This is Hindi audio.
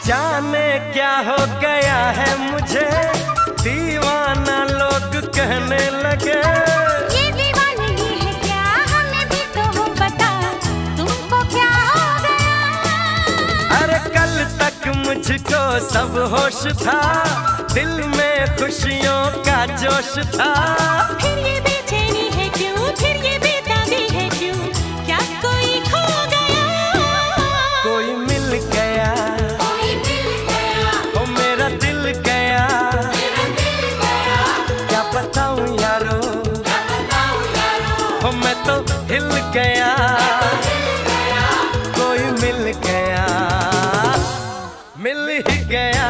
जाने क्या हो गया है मुझे, दीवाना लोग कहने लगे। ये दीवानगी है क्या, हमें भी तो वो बता, तुमको क्या हो गया। अरे कल तक मुझको सब होश था, दिल में खुशियों का जोश था। फिर ये बेचैनी है क्यों, फिर ये बेताबी है क्यों, क्या कोई खो गया। कोई मिल गया, कोई मिल गया, ओ मेरा दिल गया। मेरा दिल गया, क्या बताऊं यारो, क्या बताऊं यारो, ओ मैं तो हिल गया। दिल गया, कोई मिल गया, मिल ही गया।